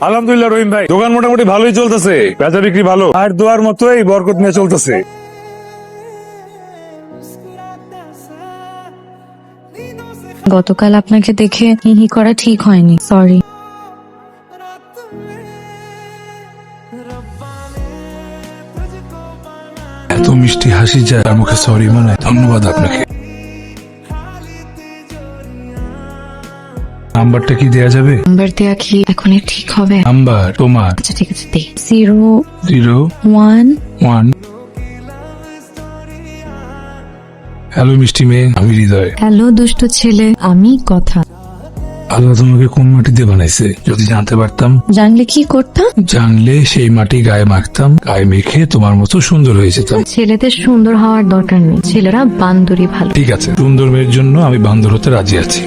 আলহামদুলিল্লাহ রহিম ভাই, দোকান মোটামুটি ভালোই চলতেছে, বেচা বিক্রি ভালো, আর দোয়ার মতোই বরকত নিয়ে চলতেছে। গতকাল আপনাকে দেখে হিহি করা ঠিক হয়নি, সরি। এত মিষ্টি হাসি যায় তার মুখে সরি মানে, ধন্যবাদ আপনাকে। নাম্বারটা কি দেয়া যাবে? নাম্বার দেয়া কি এখন ঠিক হবে? নাম্বার তোমার? আচ্ছা ঠিক আছে, দে। 0-1। হ্যালো মিষ্টি মেয়ে, আমি হৃদয়। হ্যালো দুষ্ট ছেলে, আমি কথা। আল্লাহ তোমাকে কোন মাটি দিয়ে বানাইছে যদি জানতে পারতাম? জানলে কি করতাম? জানলে সেই মাটি গায়ে মাখতাম, গায়ে মেখে তোমার মতো সুন্দর হয়ে যেতাম। ছেলেদের সুন্দর হওয়ার দরকার নেই, ছেলেরা বান্দরই ভালো। ঠিক আছে, সুন্দর মেয়ের জন্য আমি বান্দর হতে রাজি আছি।